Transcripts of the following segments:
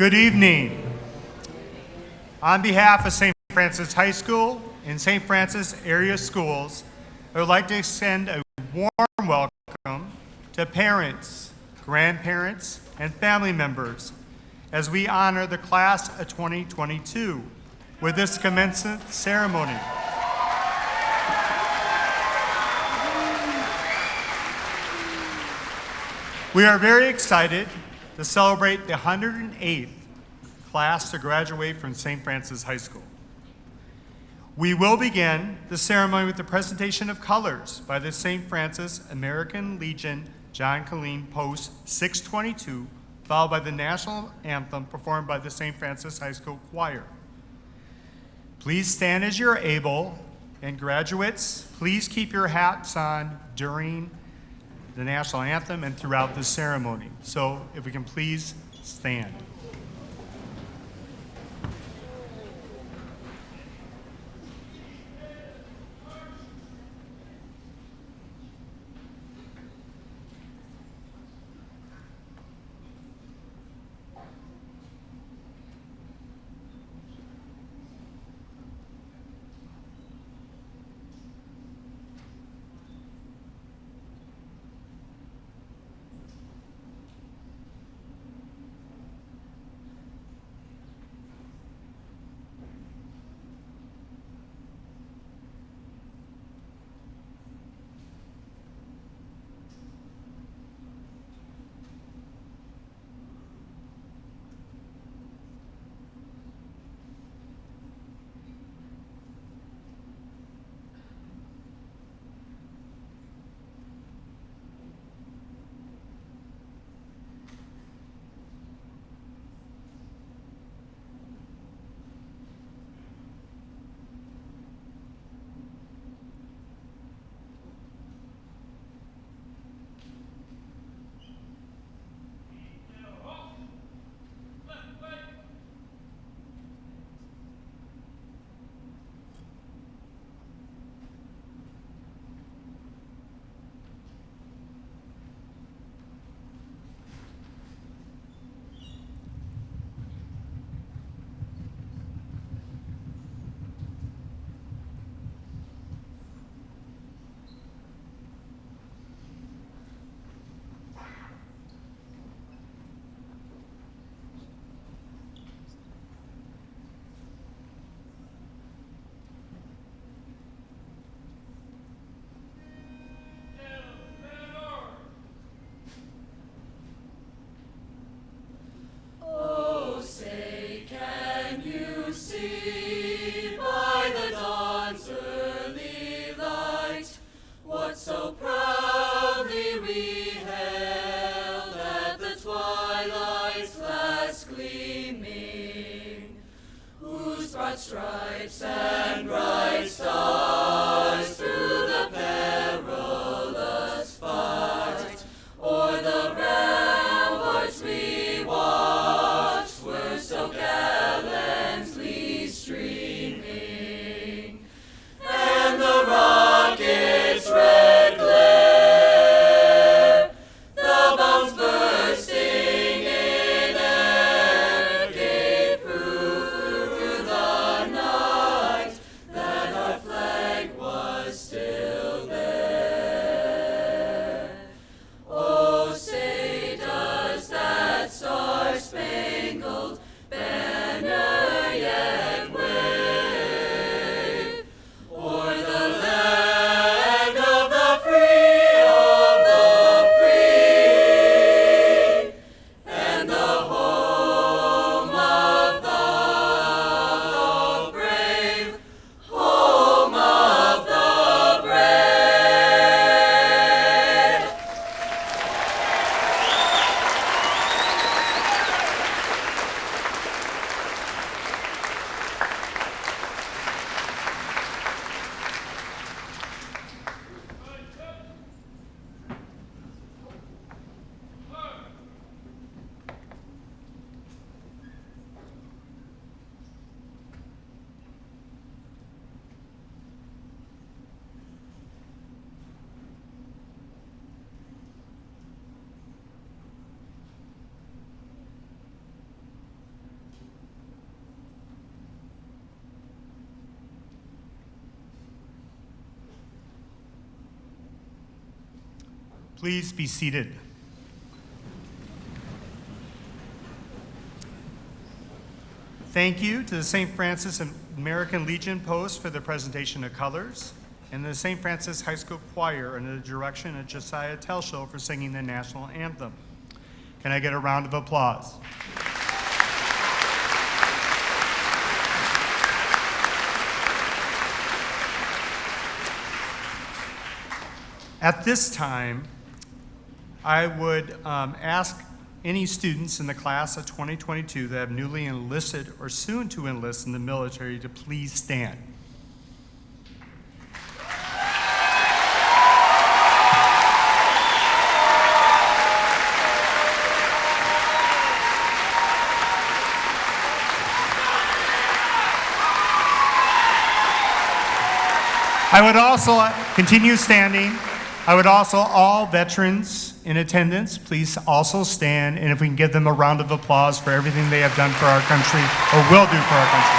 Good evening. On behalf of St. Francis High School and St. Francis area schools, I would like to extend a warm welcome to parents, grandparents, and family members as we honor the class of 2022 with this commencement ceremony. We are very excited to celebrate the 108th class to graduate from St. Francis High School. We will begin the ceremony with the presentation of colors by the St. Francis American Legion John Colleen Post 622, followed by the national anthem performed by the St. Francis High School Choir. Please stand as you're able, and graduates, please keep your hats on during the national anthem and throughout the ceremony. So if we can please stand. So proudly we hailed at the twilight's last gleaming, whose broad stripes and bright stars through the perilous fight o'er the ramparts we watched were so gallantly streaming, and the rockets red glare, the bombs bursting in air, gave proof through the night that our flag was Please be seated. Thank you to the St. Francis American Legion Post for the presentation of colors, and the St. Francis High School Choir under the direction of Josiah Telshow for singing the national anthem. Can I get a round of applause? At this time, I would ask any students in the class of 2022 that have newly enlisted or soon to enlist in the military to please stand. I would also continue standing. I would also, all veterans in attendance, please also stand, and if we can give them a round of applause for everything they have done for our country, or will do for our country.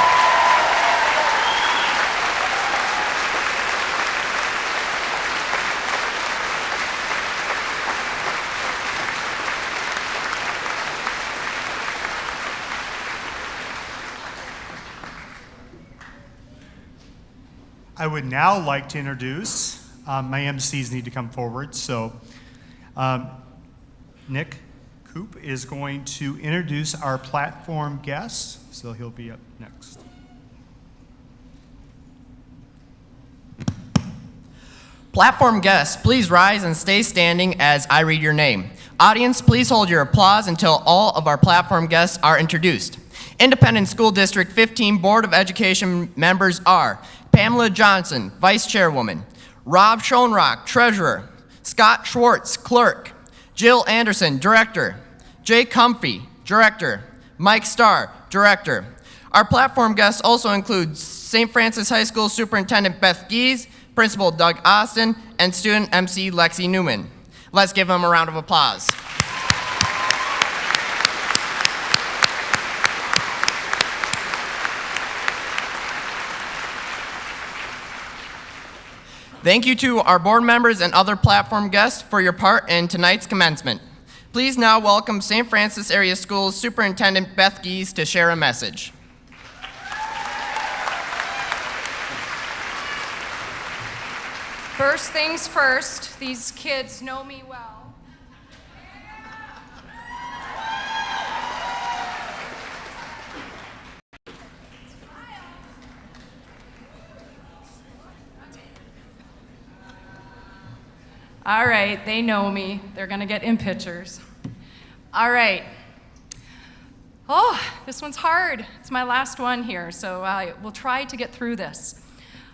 I would now like to introduce, my MCs need to come forward, so Nick Coop is going to introduce our platform guests, so he'll be up next. Platform guests, please rise and stay standing as I read your name. Audience, please hold your applause until all of our platform guests are introduced. Independent School District 15 Board of Education members are Pamela Johnson, Vice Chairwoman, Rob Schoenrock, Treasurer, Scott Schwartz, Clerk, Jill Anderson, Director, Jay Comfy, Director, Mike Starr, Director. Our platform guests also include St. Francis High School Superintendent Beth Gies, Principal Doug Austin, and Student MC Lexi Newman. Let's give them a round of applause. Thank you to our board members and other platform guests for your part in tonight's commencement. Please now welcome St. Francis Area Schools Superintendent Beth Gies to share a message. First things first, these kids know me well. All right, they know me. They're gonna get in pictures. All right. Oh, this one's hard. It's my last one here, so we'll try to get through this.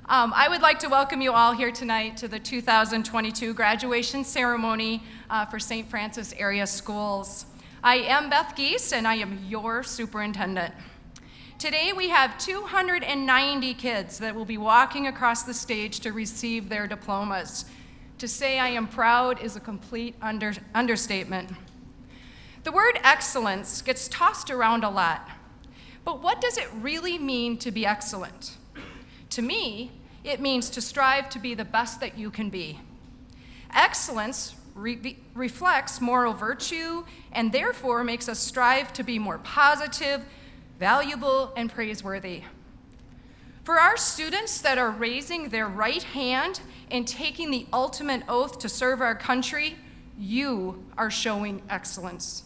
I would like to welcome you all here tonight to the 2022 graduation ceremony for St. Francis Area Schools. I am Beth Gies, and I am your superintendent. Today we have 290 kids that will be walking across the stage to receive their diplomas. To say I am proud is a complete understatement. The word excellence gets tossed around a lot, but what does it really mean to be excellent? To me, it means to strive to be the best that you can be. Excellence reflects moral virtue and therefore makes us strive to be more positive, valuable, and praiseworthy. For our students that are raising their right hand and taking the ultimate oath to serve our country, you are showing excellence.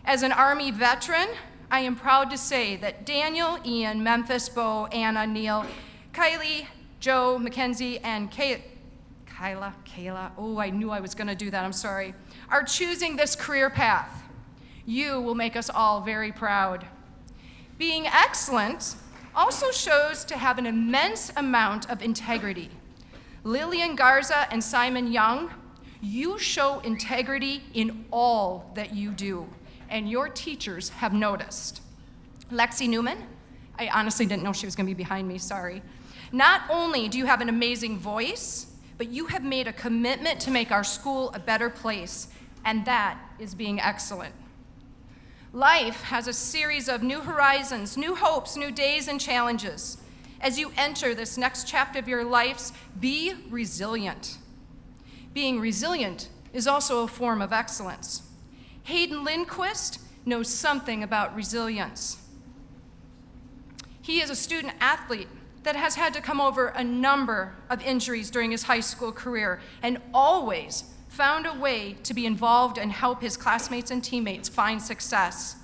As an Army veteran, I am proud to say that Daniel, Ian, Memphis, Bo, Anna, Neil, Kylie, Joe, Mackenzie, and Kayla, oh, I knew I was gonna do that, I'm sorry, are choosing this career path. You will make us all very proud. Being excellent also shows to have an immense amount of integrity. Lillian Garza and Simon Young, you show integrity in all that you do, and your teachers have noticed. Lexi Newman, I honestly didn't know she was gonna be behind me, sorry. Not only do you have an amazing voice, but you have made a commitment to make our school a better place, and that is being excellent. Life has a series of new horizons, new hopes, new days, and challenges. As you enter this next chapter of your lives, be resilient. Being resilient is also a form of excellence. Hayden Lindquist knows something about resilience. He is a student athlete that has had to come over a number of injuries during his high school career and always found a way to be involved and help his classmates and teammates find success.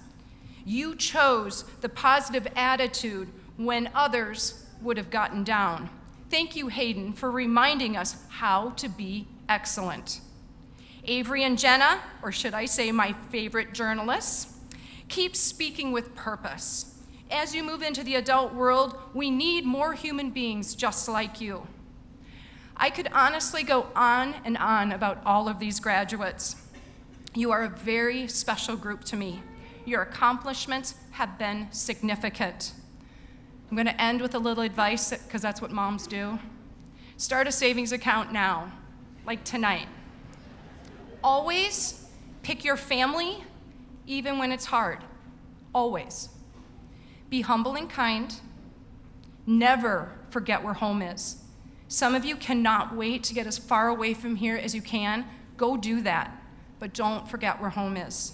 You chose the positive attitude when others would have gotten down. Thank you, Hayden, for reminding us how to be excellent. Avery and Jenna, or should I say my favorite journalists, keep speaking with purpose. As you move into the adult world, we need more human beings just like you. I could honestly go on and on about all of these graduates. You are a very special group to me. Your accomplishments have been significant. I'm going to end with a little advice, because that's what moms do. Start a savings account now, like tonight. Always pick your family, even when it's hard. Always. Be humble and kind. Never forget where home is. Some of you cannot wait to get as far away from here as you can. Go do that, but don't forget where home is.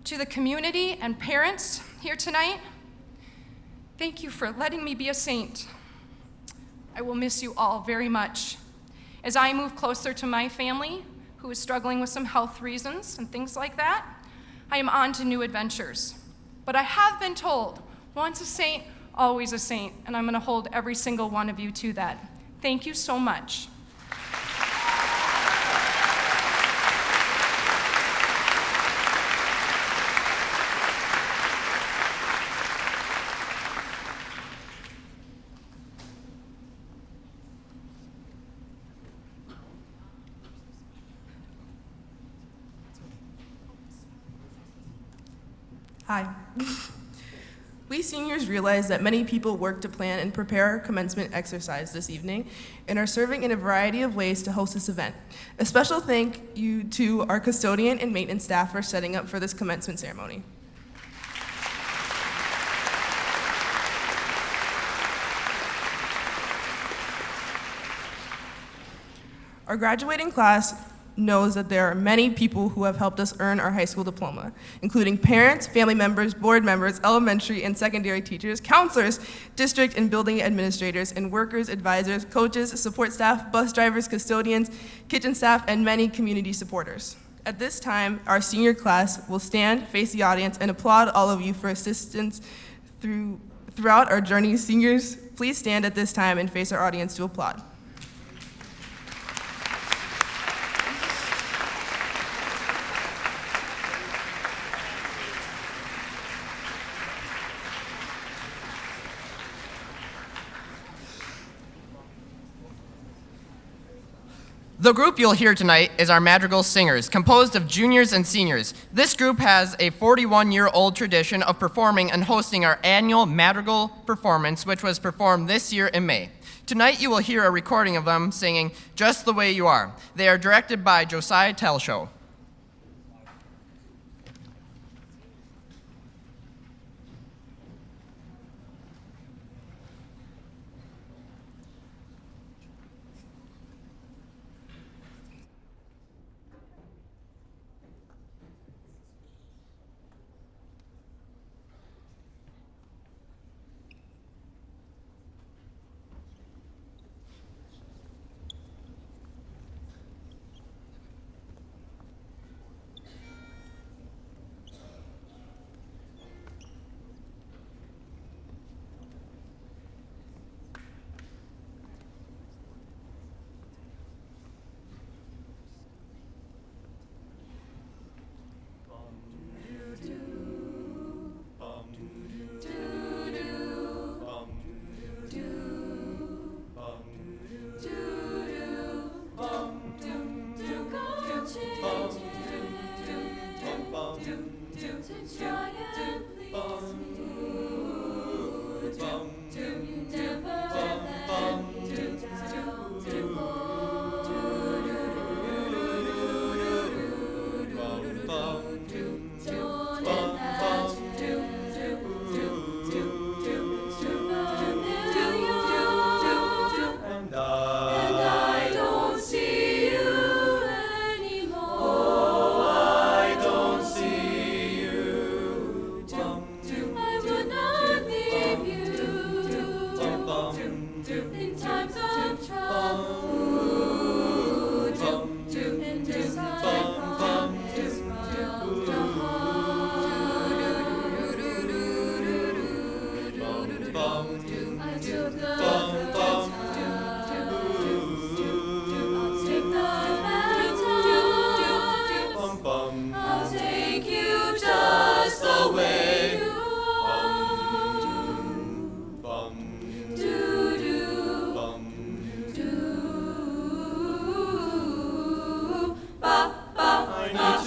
To the community and parents here tonight, thank you for letting me be a saint. I will miss you all very much. As I move closer to my family, who is struggling with some health reasons and things like that, I am on to new adventures. But I have been told, once a saint, always a saint, and I'm going to hold every single one of you to that. Thank you so much. Hi. We seniors realize that many people work to plan and prepare our commencement exercise this evening and are serving in a variety of ways to host this event. A special thank you to our custodian and maintenance staff for setting up for this commencement ceremony. Our graduating class knows that there are many people who have helped us earn our high school diploma, including parents, family members, board members, elementary and secondary teachers, counselors, district and building administrators, and workers, advisors, coaches, support staff, bus drivers, custodians, kitchen staff, and many community supporters. At this time, our senior class will stand, face the audience, and applaud all of you for assistance throughout our journey. Seniors, please stand at this time and face our audience to applaud. The group you'll hear tonight is our Madrigal Singers, composed of juniors and seniors. This group has a 41-year-old tradition of performing and hosting our annual Madrigal performance, which was performed this year in May. Tonight you will hear a recording of them singing Just the Way You Are. They are directed by Josiah Telshow.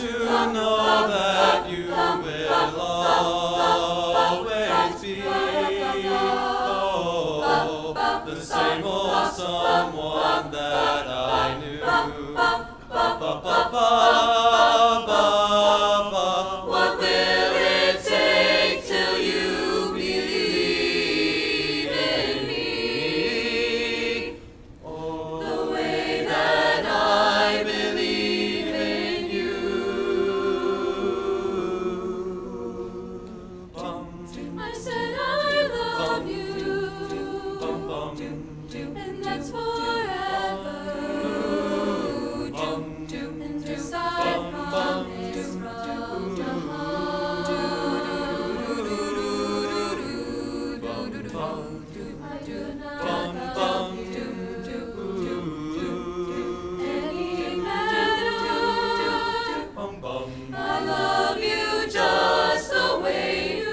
to know that you will always be the same old someone that I knew. What will it take till you believe in me? The way that I believe in you. I said I love you, and that's forever. And this I promise from the heart. I do not love you any better. I love you just the way you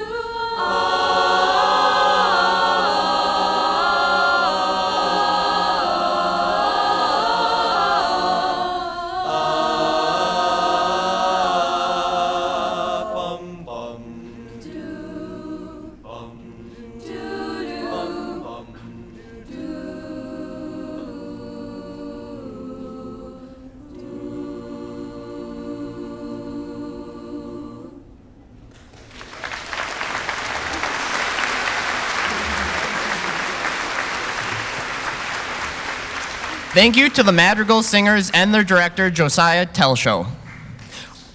Thank you to the Madrigal Singers and their director, Josiah Telshow.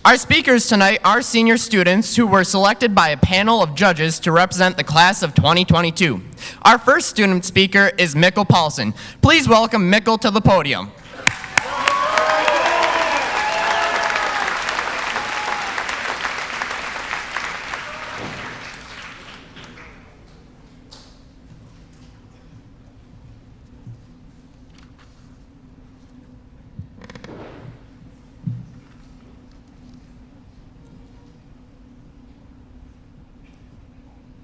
Our speakers tonight are senior students who were selected by a panel of judges to represent the class of 2022. Our first student speaker is Mikkel Paulsen. Please welcome Mikkel to the podium.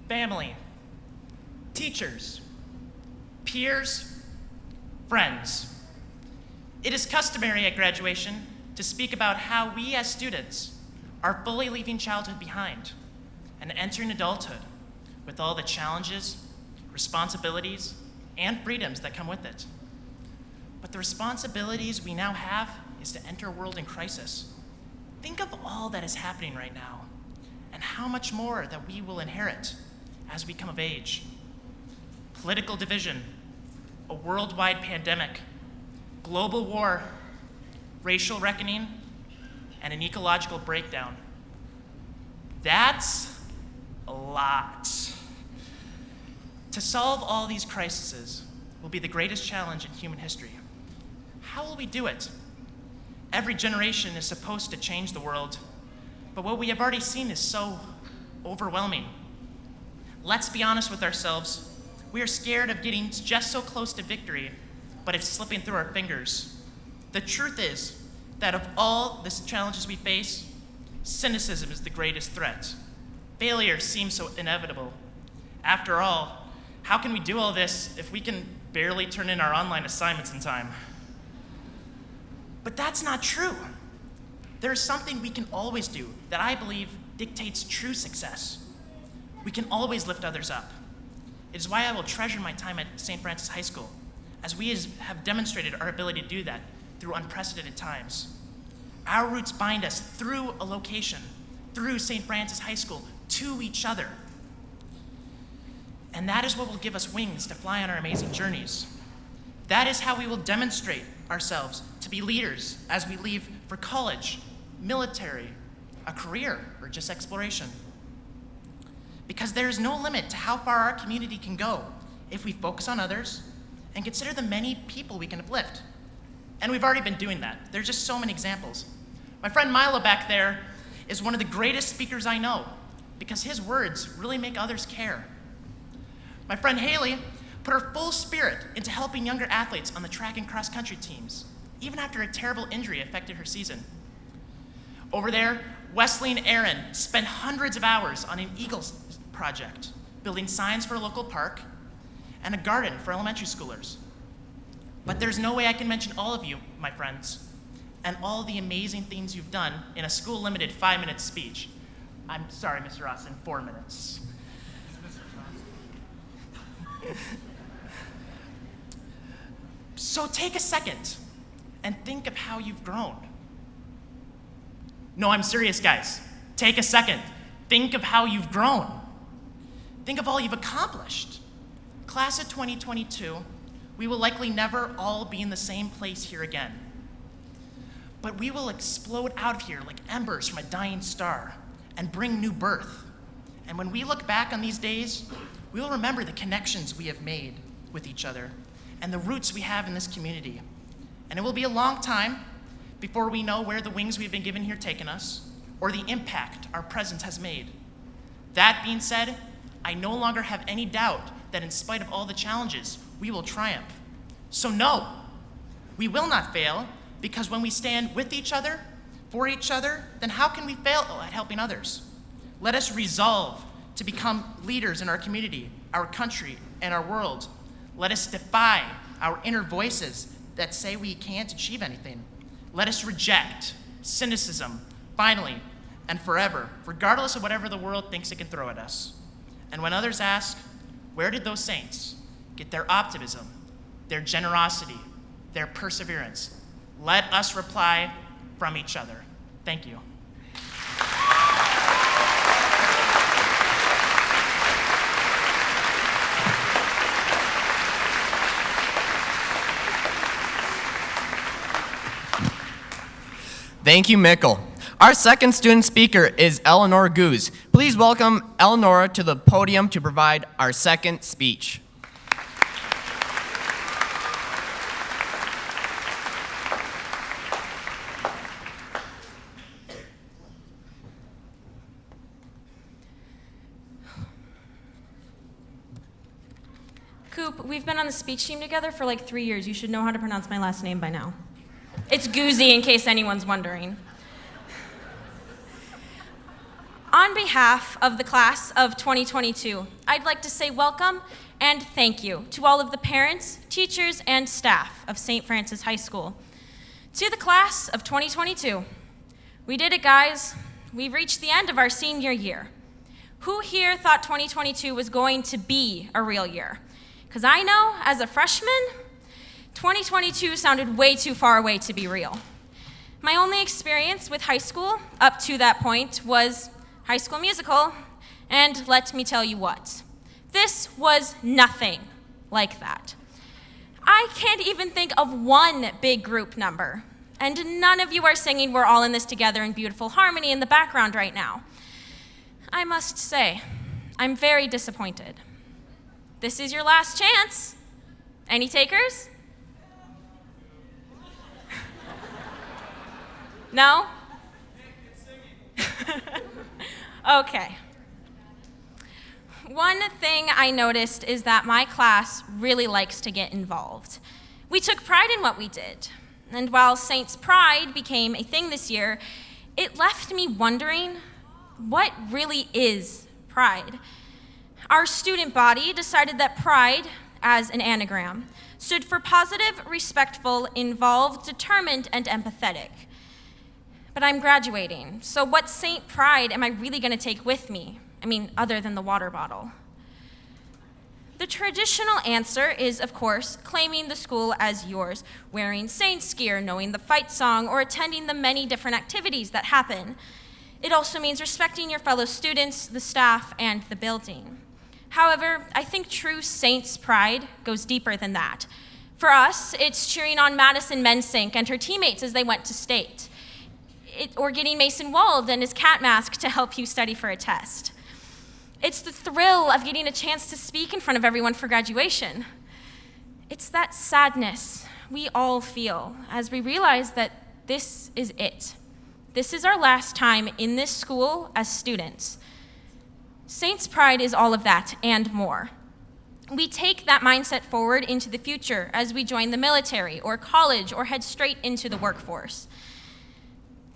Family, teachers, peers, friends. It is customary at graduation to speak about how we as students are fully leaving childhood behind and entering adulthood with all the challenges, responsibilities, and freedoms that come with it. But the responsibilities we now have is to enter a world in crisis. Think of all that is happening right now and how much more that we will inherit as we come of age. Political division, a worldwide pandemic, global war, racial reckoning, and an ecological breakdown. That's a lot. To solve all these crises will be the greatest challenge in human history. How will we do it? Every generation is supposed to change the world, but what we have already seen is so overwhelming. Let's be honest with ourselves. We are scared of getting just so close to victory, but it's slipping through our fingers. The truth is that of all the challenges we face, cynicism is the greatest threat. Failure seems so inevitable. After all, how can we do all this if we can barely turn in our online assignments in time? But that's not true. There is something we can always do that I believe dictates true success. We can always lift others up. It is why I will treasure my time at St. Francis High School, as we have demonstrated our ability to do that through unprecedented times. Our roots bind us through a location, through St. Francis High School, to each other. And that is what will give us wings to fly on our amazing journeys. That is how we will demonstrate ourselves to be leaders as we leave for college, military, a career, or just exploration. Because there is no limit to how far our community can go if we focus on others and consider the many people we can uplift. And we've already been doing that. There's just so many examples. My friend Milo back there is one of the greatest speakers I know because his words really make others care. My friend Haley put her full spirit into helping younger athletes on the track and cross country teams, even after a terrible injury affected her season. Over there, Wesley and Aaron spent hundreds of hours on an Eagles project, building signs for a local park and a garden for elementary schoolers. But there's no way I can mention all of you, my friends. and all the amazing things you've done in a school-limited 5-minute speech. I'm sorry, Mr. Austin, 4 minutes. So take a second and think of how you've grown. No, I'm serious, guys. Take a second. Think of how you've grown. Think of all you've accomplished. Class of 2022, we will likely never all be in the same place here again. But we will explode out of here like embers from a dying star and bring new birth. And when we look back on these days, we will remember the connections we have made with each other and the roots we have in this community. And it will be a long time before we know where the wings we've been given here taken us or the impact our presence has made. That being said, I no longer have any doubt that in spite of all the challenges, we will triumph. So no, we will not fail, because when we stand with each other, for each other, then how can we fail at helping others? Let us resolve to become leaders in our community, our country, and our world. Let us defy our inner voices that say we can't achieve anything. Let us reject cynicism, finally and forever, regardless of whatever the world thinks it can throw at us. And when others ask, where did those saints get their optimism, their generosity, their perseverance? Let us reply from each other. Thank you. Thank you, Mikkel. Our second student speaker is Eleanor Goose. Please welcome Eleanor to the podium to provide our second speech. Coop, we've been on the speech team together for like 3 years. You should know how to pronounce my last name by now. It's Goozy, in case anyone's wondering. On behalf of the class of 2022, I'd like to say welcome and thank you to all of the parents, teachers, and staff of St. Francis High School. To the class of 2022, we did it, guys. We've reached the end of our senior year. Who here thought 2022 was going to be a real year? Because I know, as a freshman, 2022 sounded way too far away to be real. My only experience with high school up to that point was High School Musical, and let me tell you what, this was nothing like that. I can't even think of one big group number, and none of you are singing "We're All in This Together" in beautiful harmony in the background right now. I must say, I'm very disappointed. This is your last chance. Any takers? No? Okay. One thing I noticed is that my class really likes to get involved. We took pride in what we did. And while Saints Pride became a thing this year, it left me wondering, what really is pride? Our student body decided that pride, as an anagram, stood for positive, respectful, involved, determined, and empathetic. But I'm graduating, so what Saint Pride am I really going to take with me? I mean, other than the water bottle. The traditional answer is, of course, claiming the school as yours, wearing Saints gear, knowing the fight song, or attending the many different activities that happen. It also means respecting your fellow students, the staff, and the building. However, I think true Saints Pride goes deeper than that. For us, it's cheering on Madison Mensink and her teammates as they went to state. Or getting Mason Wald and his cat mask to help you study for a test. It's the thrill of getting a chance to speak in front of everyone for graduation. It's that sadness we all feel as we realize that this is it. This is our last time in this school as students. Saints Pride is all of that and more. We take that mindset forward into the future as we join the military or college or head straight into the workforce.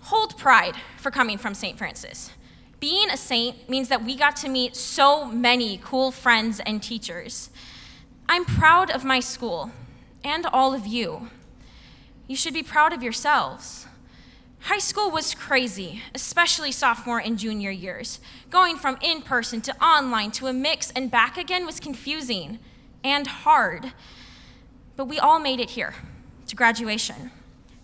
Hold pride for coming from St. Francis. Being a saint means that we got to meet so many cool friends and teachers. I'm proud of my school and all of you. You should be proud of yourselves. High school was crazy, especially sophomore and junior years. Going from in-person to online to a mix and back again was confusing and hard. But we all made it here, to graduation.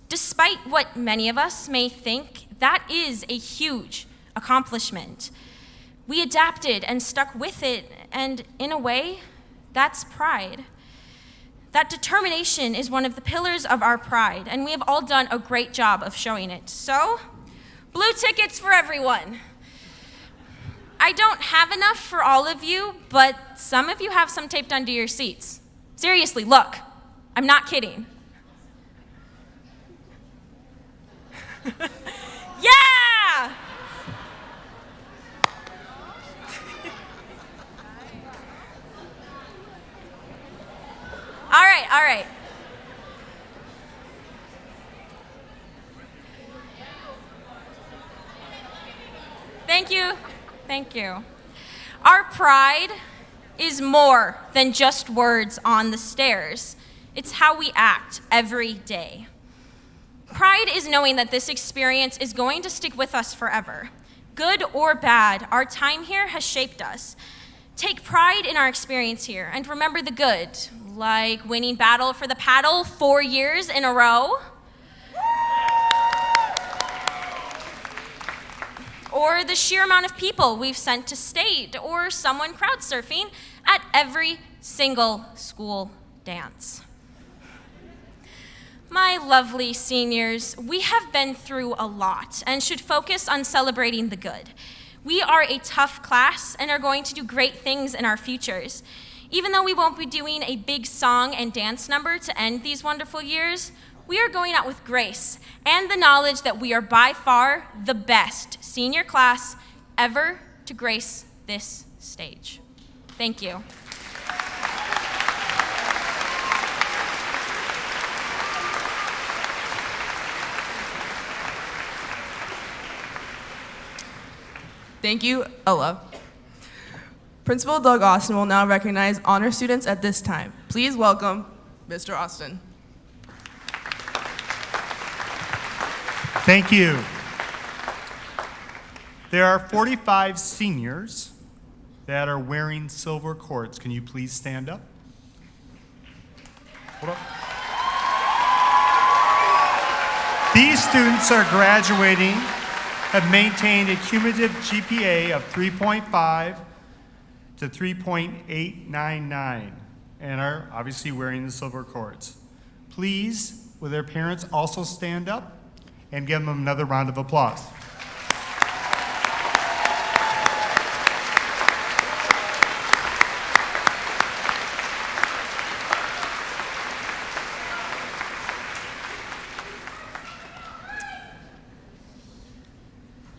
Despite what many of us may think, that is a huge accomplishment. We adapted and stuck with it, and in a way, that's pride. That determination is one of the pillars of our pride, and we have all done a great job of showing it. So, blue tickets for everyone. I don't have enough for all of you, but some of you have some taped under your seats. Seriously, look, I'm not kidding. Yeah! All right. Thank you. Our pride is more than just words on the stairs. It's how we act every day. Pride is knowing that this experience is going to stick with us forever. Good or bad, our time here has shaped us. Take pride in our experience here and remember the good, like winning Battle for the Paddle 4 years in a row. Or the sheer amount of people we've sent to state, or someone crowd surfing at every single school dance. My lovely seniors, we have been through a lot and should focus on celebrating the good. We are a tough class and are going to do great things in our futures. Even though we won't be doing a big song and dance number to end these wonderful years, we are going out with grace and the knowledge that we are by far the best senior class ever to grace this stage. Thank you. Thank you, Ella. Principal Doug Austin will now recognize honor students at this time. Please welcome Mr. Austin. Thank you. There are 45 seniors that are wearing silver cords. Can you please stand up? Hold up. These students are graduating, have maintained a cumulative GPA of 3.5 to 3.899, and are obviously wearing the silver cords. Please, will their parents also stand up and give them another round of applause?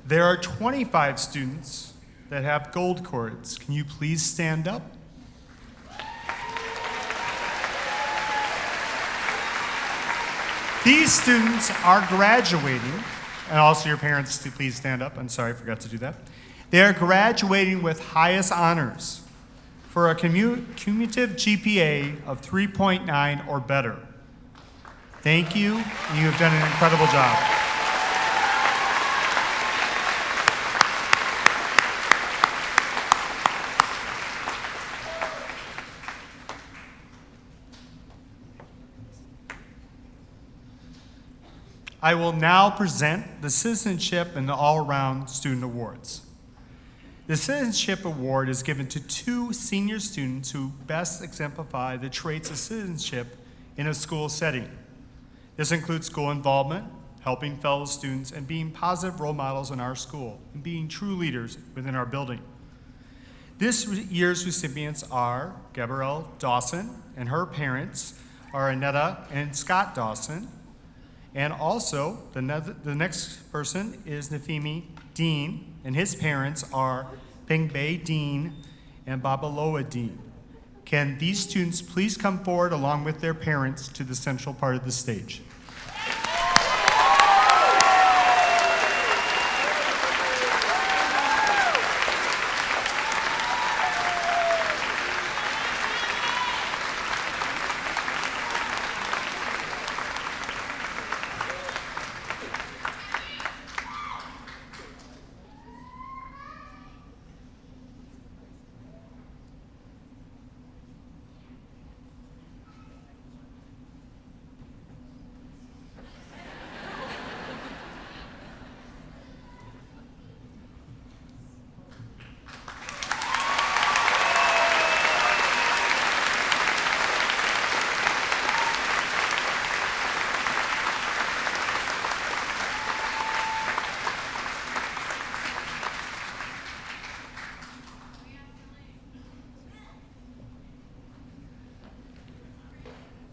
There are 25 students that have gold cords. Can you please stand up? These students are graduating, and also your parents to please stand up. I'm sorry, I forgot to do that. They are graduating with highest honors for a cumulative GPA of 3.9 or better. Thank you, and you have done an incredible job. I will now present the Citizenship and the All-Around Student Awards. The Citizenship Award is given to 2 senior students who best exemplify the traits of citizenship in a school setting. This includes school involvement, helping fellow students, and being positive role models in our school, and being true leaders within our building. This year's recipients are Gabrielle Dawson, and her parents are Annetta and Scott Dawson. And also, the next person is Nafimi Dean, and his parents are Pengbei Dean and Babaloa Dean. Can these students please come forward along with their parents to the central part of the stage?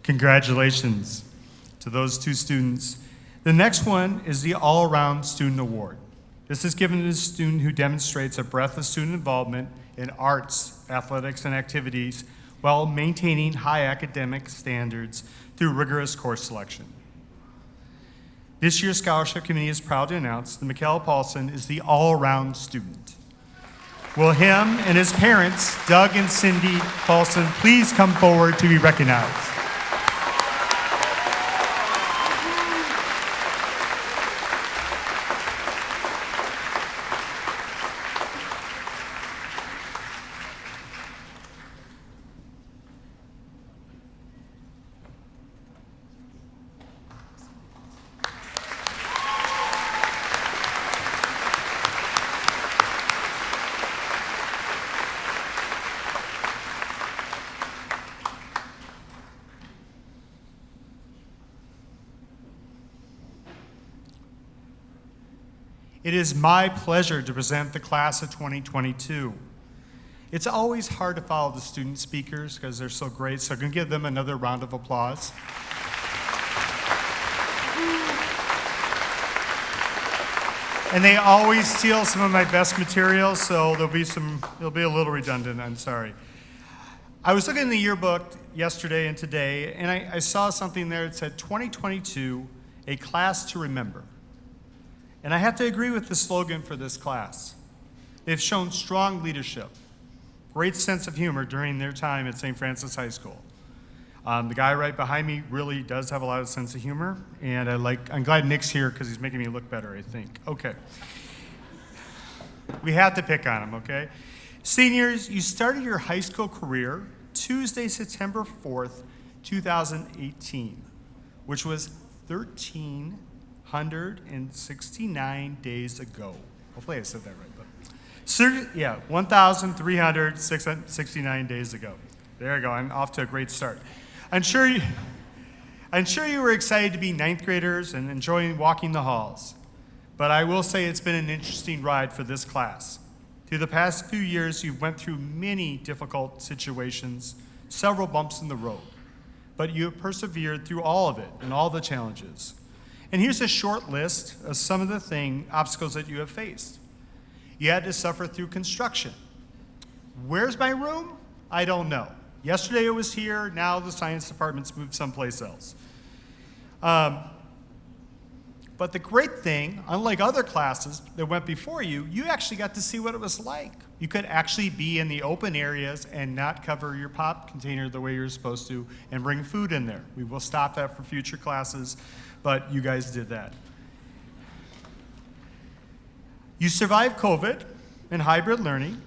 Congratulations to those two students. The next one is the All-Around Student Award. This is given to a student who demonstrates a breadth of student involvement in arts, athletics, and activities while maintaining high academic standards through rigorous course selection. This year's scholarship committee is proud to announce that Mikael Paulson is the all-around student. Will him and his parents, Doug and Cindy Paulson, please come forward to be recognized? It is my pleasure to present the class of 2022. It's always hard to follow the student speakers because they're so great, so I'm going to give them another round of applause. And they always steal some of my best material, so it'll be a little redundant, I'm sorry. I was looking in the yearbook yesterday and today, and I saw something there that said 2022, a class to remember. And I have to agree with the slogan for this class. They've shown strong leadership, great sense of humor during their time at St. Francis High School. The guy right behind me really does have a lot of sense of humor, and I'm glad Nick's here because he's making me look better, I think. Okay. We have to pick on him, okay? Seniors, you started your high school career Tuesday, September 4th, 2018, which was 1,369 days ago. Hopefully I said that right. But 1,369 days ago. There you go. I'm off to a great start. I'm sure you were excited to be ninth graders and enjoying walking the halls. But I will say it's been an interesting ride for this class. Through the past few years, you've went through many difficult situations, several bumps in the road. But you have persevered through all of it and all the challenges. And here's a short list of some of the obstacles that you have faced. You had to suffer through construction. Where's my room? I don't know. Yesterday it was here, now the science department's moved someplace else. But the great thing, unlike other classes that went before you, you actually got to see what it was like. You could actually be in the open areas and not cover your pop container the way you're supposed to and bring food in there. We will stop that for future classes, but you guys did that. You survived COVID and hybrid learning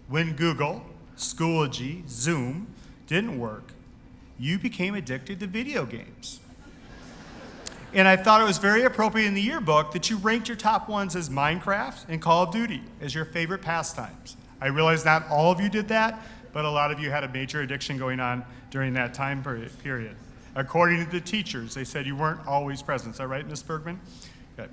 when Google, Schoology, Zoom didn't work. You became addicted to video games. And I thought it was very appropriate in the yearbook that you ranked your top ones as Minecraft and Call of Duty as your favorite pastimes. I realize not all of you did that, but a lot of you had a major addiction going on during that time period. According to the teachers, they said you weren't always present. Is that right, Ms. Bergman? Okay.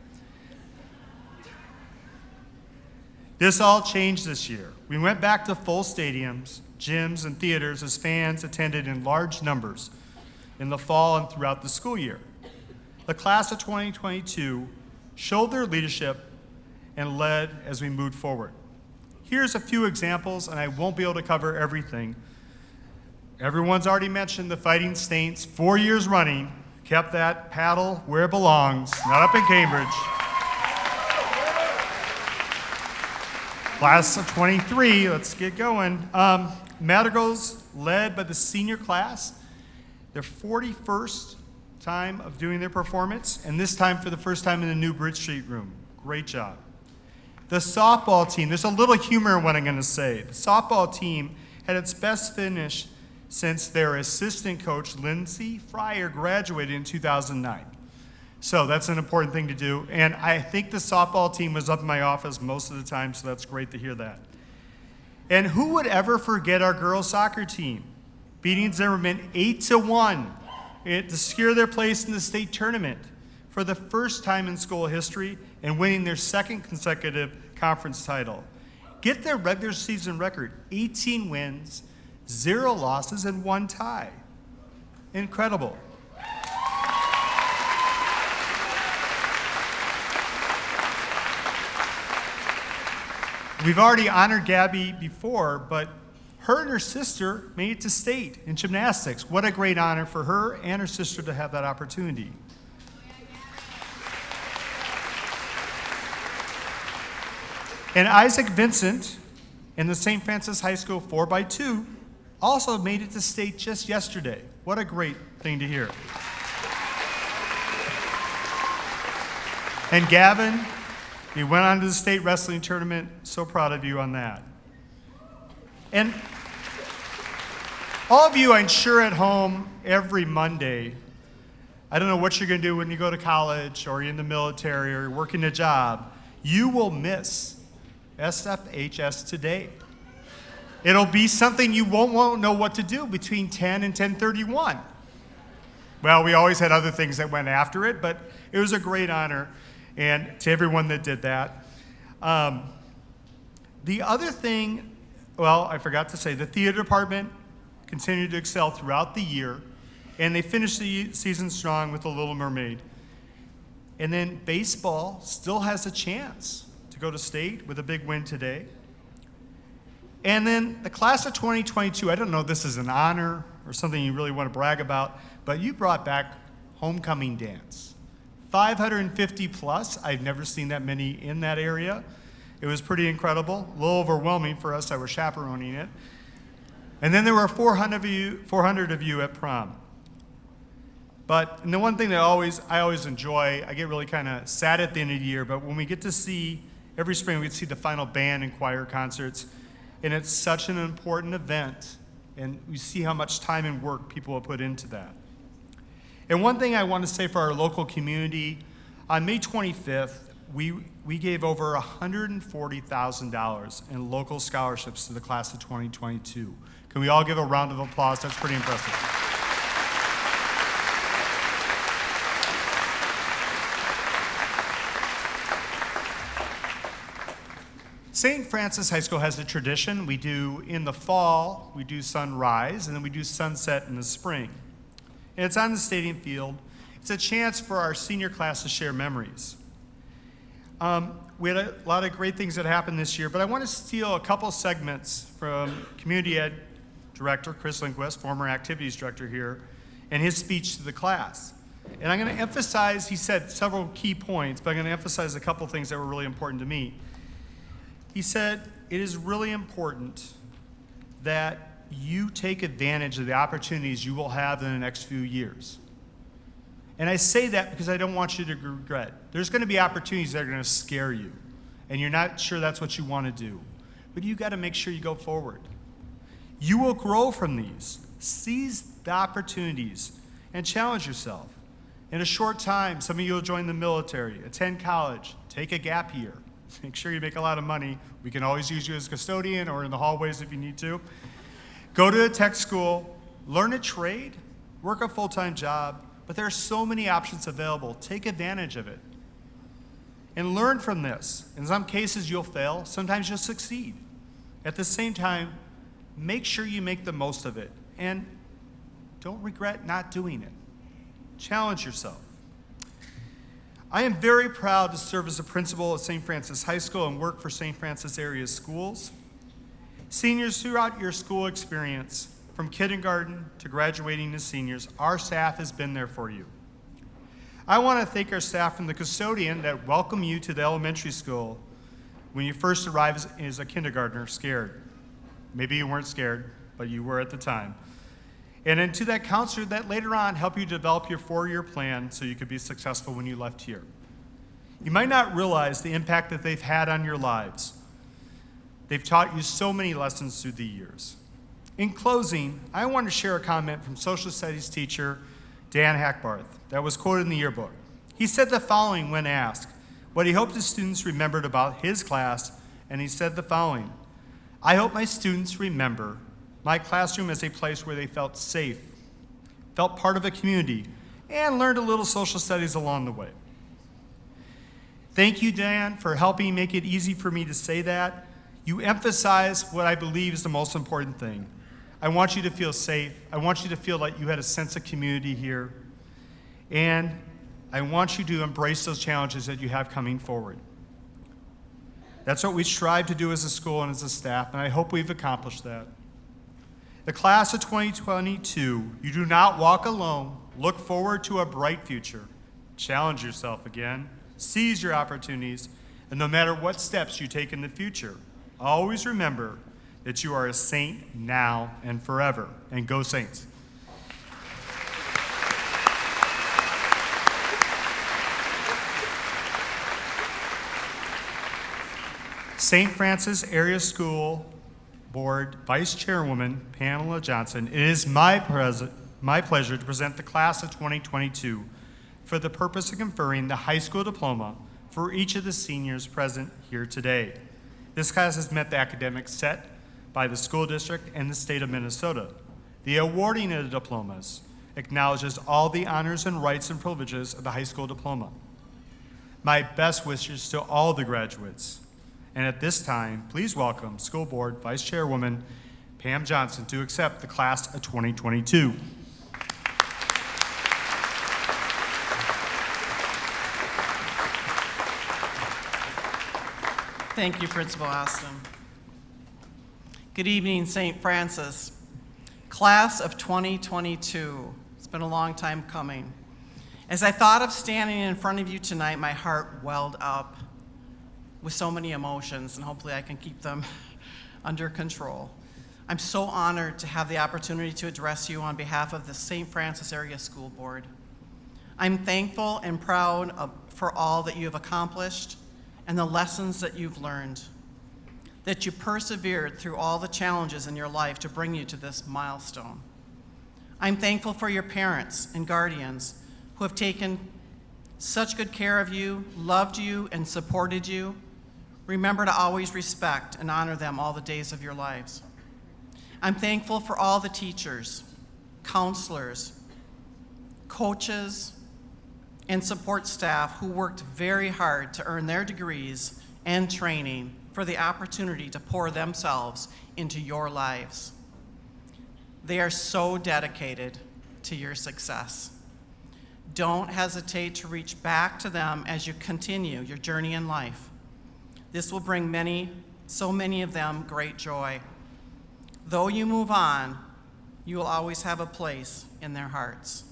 This all changed this year. We went back to full stadiums, gyms, and theaters as fans attended in large numbers in the fall and throughout the school year. The class of 2022 showed their leadership and led as we moved forward. Here's a few examples, and I won't be able to cover everything. Everyone's already mentioned the Fighting Saints, 4 years running, kept that paddle where it belongs, not up in Cambridge. Class of 23, let's get going. Madrigals led by the senior class, their 41st time of doing their performance, and this time for the first time in the new Bridge Street room. Great job. The softball team, there's a little humor in what I'm going to say. The softball team had its best finish since their assistant coach, Lindsay Fryer, graduated in 2009. So that's an important thing to do. And I think the softball team was up in my office most of the time, so that's great to hear that. And who would ever forget our girls soccer team? Beating Zimmerman 8-1 to secure their place in the state tournament for the first time in school history and winning their second consecutive conference title. Get their regular season record, 18 wins, 0 losses, and 1 tie. Incredible. We've already honored Gabby before, but her and her sister made it to state in gymnastics. What a great honor for her and her sister to have that opportunity. And Isaac Vincent in the St. Francis High School 4x2 also made it to state just yesterday. What a great thing to hear. And Gavin, you went on to the state wrestling tournament. So proud of you on that. And all of you, I'm sure at home every Monday, I don't know what you're going to do when you go to college or you're in the military or you're working a job, you will miss SFHS today. It'll be something you won't know what to do between 10 and 10:31. Well, we always had other things that went after it, but it was a great honor, and to everyone that did that. The other thing, well, I forgot to say, the theater department continued to excel throughout the year, and they finished the season strong with The Little Mermaid. And then baseball still has a chance to go to state with a big win today. And then the class of 2022, I don't know if this is an honor or something you really want to brag about, but you brought back homecoming dance. 550 plus, I've never seen that many in that area. It was pretty incredible, a little overwhelming for us that were chaperoning it. And then there were 400 of you at prom. And the one thing that I always enjoy, I get really kind of sad at the end of the year, but when we get to see, every spring we get to see the final band and choir concerts, and it's such an important event, and we see how much time and work people have put into that. And one thing I want to say for our local community, on May 25th, we gave over $140,000 in local scholarships to the class of 2022. Can we all give a round of applause? That's pretty impressive. St. Francis High School has a tradition. We do, in the fall, we do sunrise, and then we do sunset in the spring. And it's on the stadium field. It's a chance for our senior class to share memories. We had a lot of great things that happened this year, but I want to steal a couple segments from Community Ed Director Chris Lindquist, former Activities Director here, and his speech to the class. And I'm going to emphasize, he said several key points, but I'm going to emphasize a couple things that were really important to me. He said, it is really important that you take advantage of the opportunities you will have in the next few years. And I say that because I don't want you to regret. There's going to be opportunities that are going to scare you, and you're not sure that's what you want to do. But you got to make sure you go forward. You will grow from these. Seize the opportunities and challenge yourself. In a short time, some of you will join the military, attend college, take a gap year. Make sure you make a lot of money. We can always use you as a custodian or in the hallways if you need to. Go to a tech school, learn a trade, work a full-time job, but there are so many options available. Take advantage of it. And learn from this. In some cases, you'll fail. Sometimes you'll succeed. At the same time, make sure you make the most of it. And don't regret not doing it. Challenge yourself. I am very proud to serve as a principal at St. Francis High School and work for St. Francis area schools. Seniors, throughout your school experience, from kindergarten to graduating to seniors, our staff has been there for you. I want to thank our staff from the custodian that welcomed you to the elementary school when you first arrived as a kindergartner, scared. Maybe you weren't scared, but you were at the time. And then to that counselor that later on helped you develop your 4-year plan so you could be successful when you left here. You might not realize the impact that they've had on your lives. They've taught you so many lessons through the years. In closing, I want to share a comment from social studies teacher Dan Hackbarth that was quoted in the yearbook. He said the following when asked what he hoped his students remembered about his class, and he said the following: I hope my students remember my classroom as a place where they felt safe, felt part of a community, and learned a little social studies along the way. Thank you, Dan, for helping make it easy for me to say that. You emphasize what I believe is the most important thing. I want you to feel safe. I want you to feel like you had a sense of community here. And I want you to embrace those challenges that you have coming forward. That's what we strive to do as a school and as a staff, and I hope we've accomplished that. The class of 2022, you do not walk alone. Look forward to a bright future. Challenge yourself again. Seize your opportunities. And no matter what steps you take in the future, always remember that you are a saint now and forever. And go Saints. St. Francis Area School Board Vice Chairwoman Pamela Johnson, it is my pleasure to present the class of 2022 for the purpose of conferring the high school diploma for each of the seniors present here today. This class has met the academics set by the school district and the state of Minnesota. The awarding of the diplomas acknowledges all the honors and rights and privileges of the high school diploma. My best wishes to all the graduates. And at this time, please welcome School Board Vice Chairwoman Pam Johnson to accept the class of 2022. Thank you, Principal Austin. Good evening, St. Francis. Class of 2022. It's been a long time coming. As I thought of standing in front of you tonight, my heart welled up with so many emotions, and hopefully I can keep them under control. I'm so honored to have the opportunity to address you on behalf of the St. Francis Area School Board. I'm thankful and proud for all that you have accomplished and the lessons that you've learned, that you persevered through all the challenges in your life to bring you to this milestone. I'm thankful for your parents and guardians who have taken such good care of you, loved you, and supported you. Remember to always respect and honor them all the days of your lives. I'm thankful for all the teachers, counselors, coaches, and support staff who worked very hard to earn their degrees and training for the opportunity to pour themselves into your lives. They are so dedicated to your success. Don't hesitate to reach back to them as you continue your journey in life. This will bring so many of them great joy. Though you move on, you will always have a place in their hearts.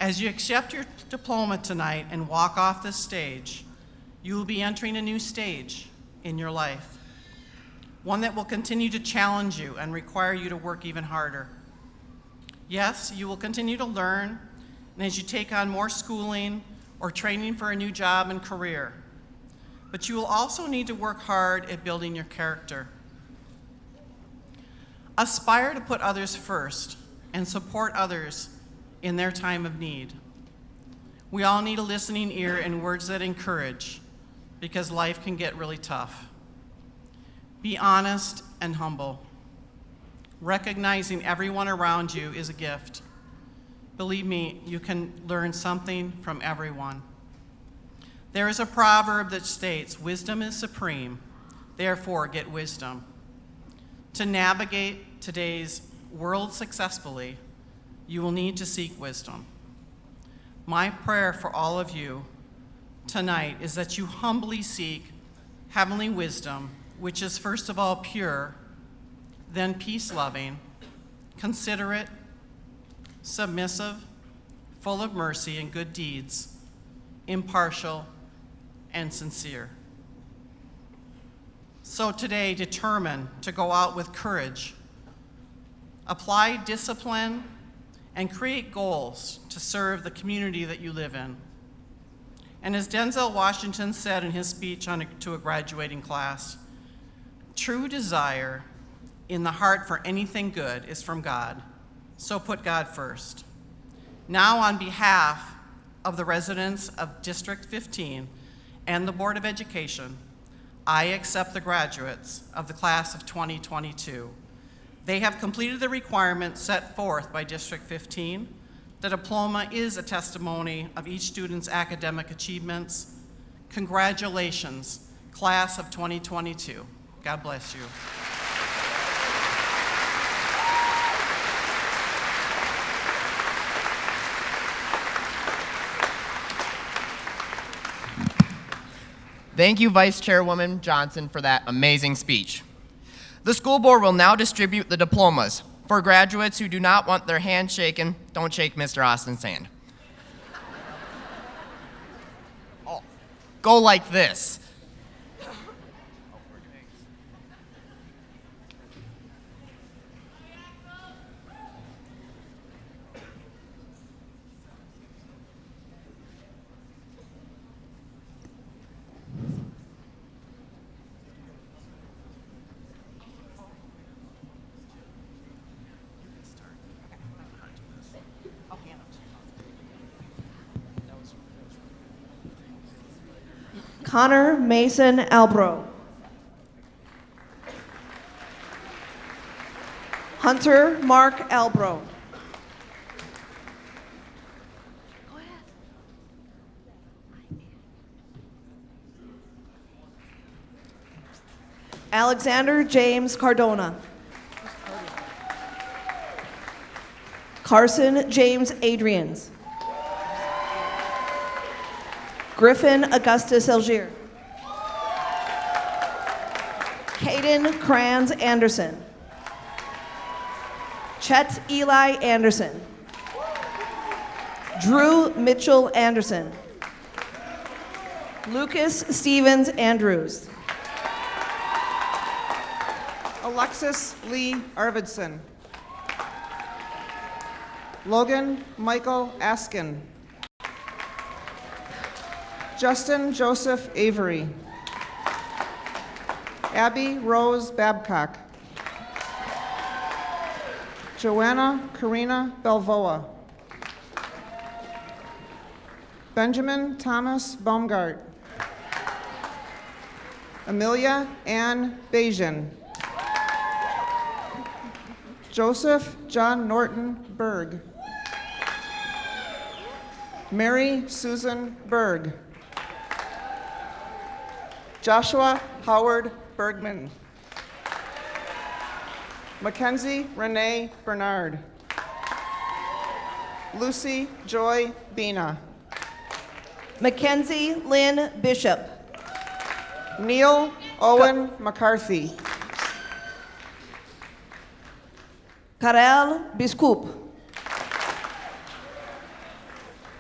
As you accept your diploma tonight and walk off this stage, you will be entering a new stage in your life, one that will continue to challenge you and require you to work even harder. Yes, you will continue to learn, and as you take on more schooling or training for a new job and career, but you will also need to work hard at building your character. Aspire to put others first and support others in their time of need. We all need a listening ear and words that encourage, because life can get really tough. Be honest and humble. Recognizing everyone around you is a gift. Believe me, you can learn something from everyone. There is a proverb that states, "Wisdom is supreme, therefore get wisdom." To navigate today's world successfully, you will need to seek wisdom. My prayer for all of you tonight is that you humbly seek heavenly wisdom, which is first of all pure, then peace-loving, considerate, submissive, full of mercy and good deeds, impartial, and sincere. So today, determine to go out with courage, apply discipline, and create goals to serve the community that you live in. And as Denzel Washington said in his speech to a graduating class, true desire in the heart for anything good is from God, so put God first. Now, on behalf of the residents of District 15 and the Board of Education, I accept the graduates of the class of 2022. They have completed the requirements set forth by District 15. The diploma is a testimony of each student's academic achievements. Congratulations, class of 2022. God bless you. Thank you, Vice Chairwoman Johnson, for that amazing speech. The school board will now distribute the diplomas. For graduates who do not want their hand shaken, don't shake Mr. Austin's hand. Oh, go like this. Connor Mason Albro. Hunter Mark Albro. Alexander James Cardona. Carson James Adrians. Griffin Augustus Algier. Caden Kranz Anderson. Chet Eli Anderson. Drew Mitchell Anderson. Lucas Stevens Andrews. Alexis Lee Arvidsson. Logan Michael Askin. Justin Joseph Avery. Abby Rose Babcock. Joanna Karina Belvoa. Benjamin Thomas Baumgart. Amelia Ann Bajan. Joseph John Norton Berg. Mary Susan Berg. Joshua Howard Bergman. Mackenzie Renee Bernard. Lucy Joy Bina. Mackenzie Lynn Bishop. Neil Owen McCarthy. Karel Biskup.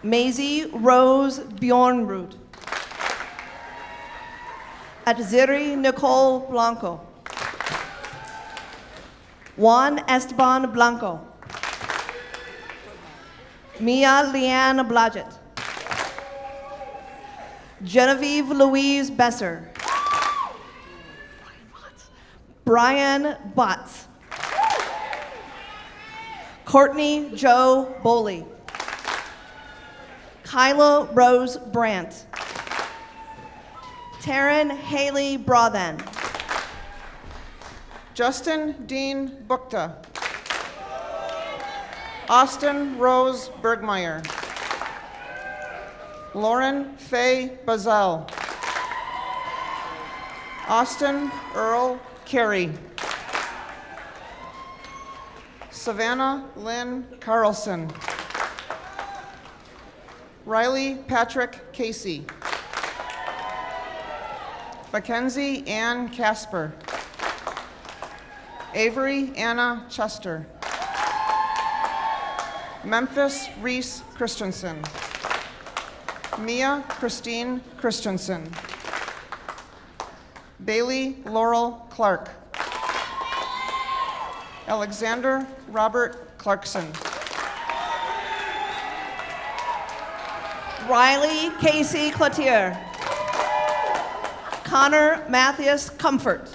Maisie Rose Bjornrud. Atziri Nicole Blanco. Juan Esteban Blanco. Mia Leanne Blodgett. Genevieve Louise Besser. Brian Botts. Courtney Joe Boley. Kyla Rose Brandt. Taryn Haley Brothan. Justin Dean Bukta. Austin Rose Bergmeyer. Lauren Faye Bazell. Austin Earl Carey. Savannah Lynn Carlson. Riley Patrick Casey. Mackenzie Ann Casper. Avery Anna Chester. Memphis Reese Christensen. Mia Christine Christensen. Bailey Laurel Clark. Alexander Robert Clarkson. Riley Casey Cloutier. Connor Matthias Comfort.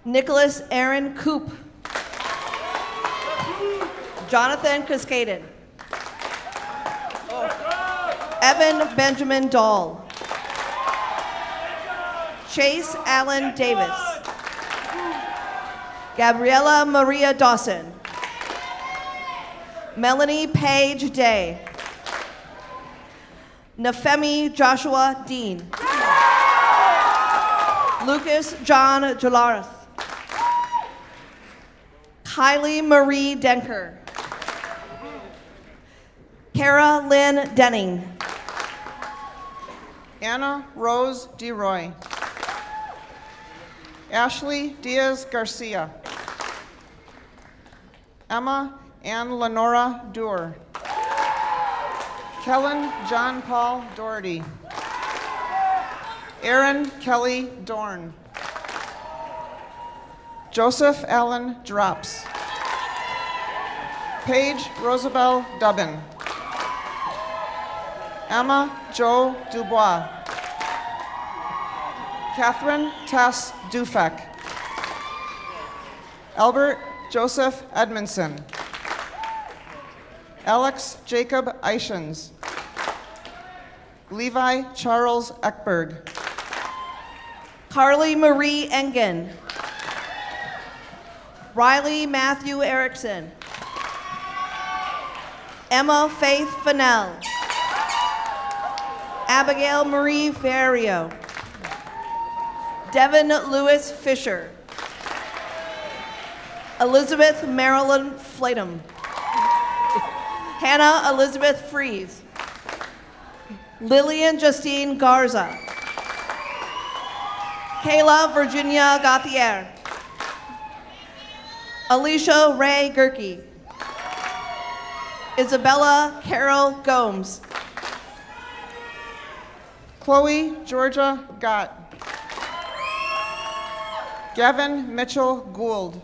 Nicholas Aaron Coop. Jonathan Cascaden. Evan Benjamin Dahl. Chase Allen Davis. Gabriela Maria Dawson. Melanie Page Day. Nafemi Joshua Dean. Lucas John Jolaris. Kylie Marie Denker. Kara Lynn Denning. Anna Rose DeRoy. Ashley Diaz Garcia. Emma Ann Lenora Doer. Kellen John Paul Doherty. Aaron Kelly Dorn. Joseph Allen Drops. Paige Rosabelle Dubbin. Emma Jo Dubois. Catherine Tess Dufek. Albert Joseph Edmondson. Alex Jacob Eichens. Levi Charles Eckberg. Carly Marie Engen. Riley Matthew Erickson. Emma Faith Fennell. Abigail Marie Ferrio. Devin Lewis Fisher. Elizabeth Marilyn Flatum. Hannah Elizabeth Fries. Lillian Justine Garza. Kayla Virginia Gauthier. Alicia Ray Gerke. Isabella Carol Gomes. Chloe Georgia Gott. Gavin Mitchell Gould.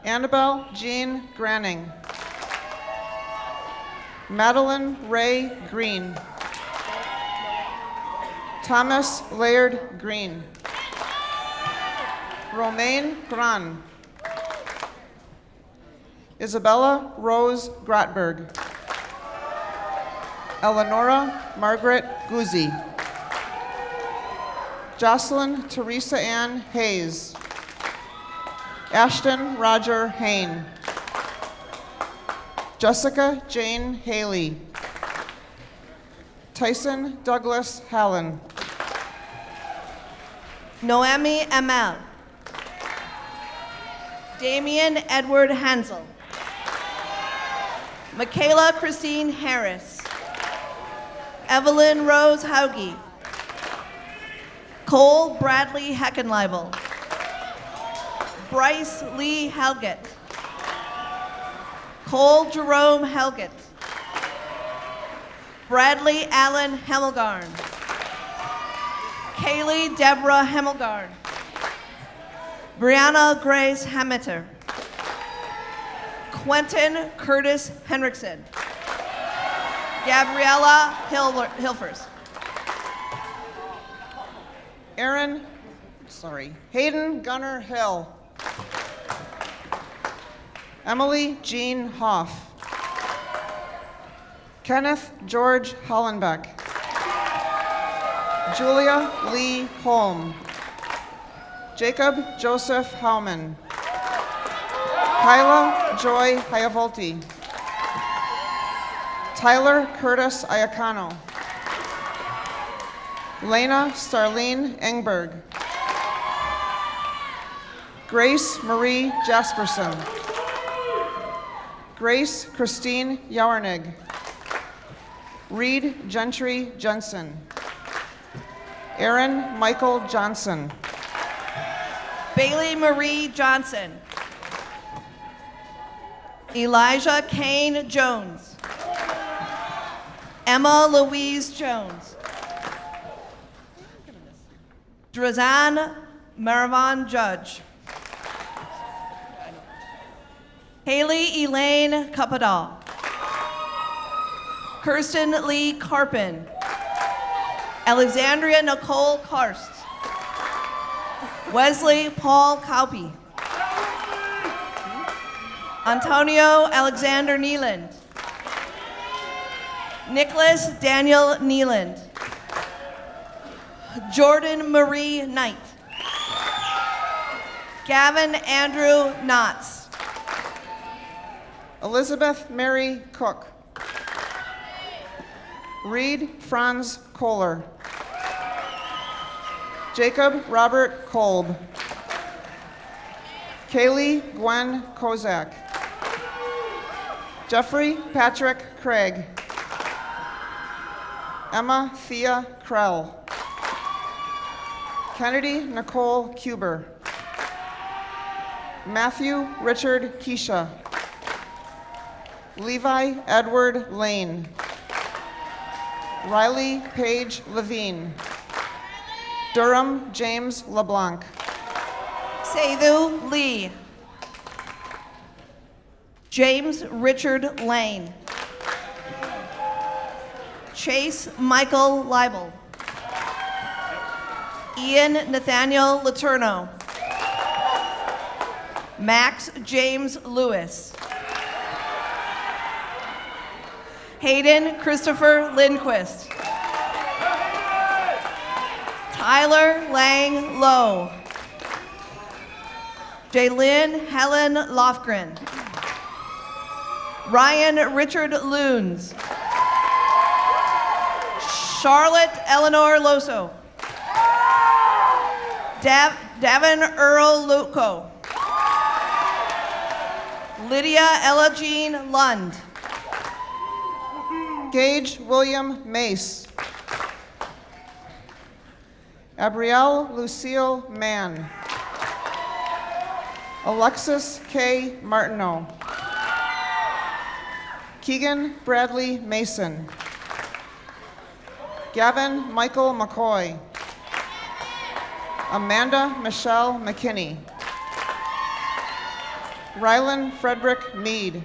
Annabelle Jean Granning. Madeline Ray Green. Thomas Laird Green. Romaine Gran. Isabella Rose Grotberg. Eleonora Margaret Guzzi. Jocelyn Teresa Ann Hayes. Ashton Roger Hain. Jessica Jane Haley. Tyson Douglas Hallen. Noemi Amal. Damian Edward Hansel. Michaela Christine Harris. Evelyn Rose Hauge. Cole Bradley Heckenleibel. Bryce Lee Helgett. Cole Jerome Helgett. Bradley Allen Hemmelgarn. Kaylee Deborah Hemmelgarn. Brianna Grace Hameter. Quentin Curtis Henriksen. Gabriella Hilfers. Hayden Gunnar Hill. Emily Jean Hoff. Kenneth George Hollenbeck. Julia Lee Holm. Jacob Joseph Hauman. Kyla Joy Hiavolti. Tyler Curtis Iacano. Lena Starlene Engberg. Grace Marie Jasperson. Grace Christine Yawernig. Reed Gentry Jensen. Aaron Michael Johnson. Bailey Marie Johnson. Elijah Kane Jones. Emma Louise Jones. Drazan Maravan Judge. Haley Elaine Capadal. Kirsten Lee Carpin. Alexandria Nicole Karst. Wesley Paul Kaupe. Antonio Alexander Nealand. Nicholas Daniel Nealand. Jordan Marie Knight. Gavin Andrew Knotts. Elizabeth Mary Cook. Reed Franz Kohler. Jacob Robert Kolb. Kaylee Gwen Kozak. Jeffrey Patrick Craig. Emma Thea Krell. Kennedy Nicole Kuber. Matthew Richard Keisha. Levi Edward Lane. Riley Paige Levine. Durham James LeBlanc. Sethu Lee. James Richard Lane. Chase Michael Leibel. Ian Nathaniel Letourneau. Max James Lewis. Hayden Christopher Lindquist. Tyler Lang Lowe. Jaylyn Helen Lofgren. Ryan Richard Loons. Charlotte Eleanor Loso. Davin Earl Luco. Lydia Ella Jean Lund. Gage William Mace. Abrielle Lucille Mann. Alexis K. Martineau. Keegan Bradley Mason. Gavin Michael McCoy. Amanda Michelle McKinney. Rylan Frederick Mead.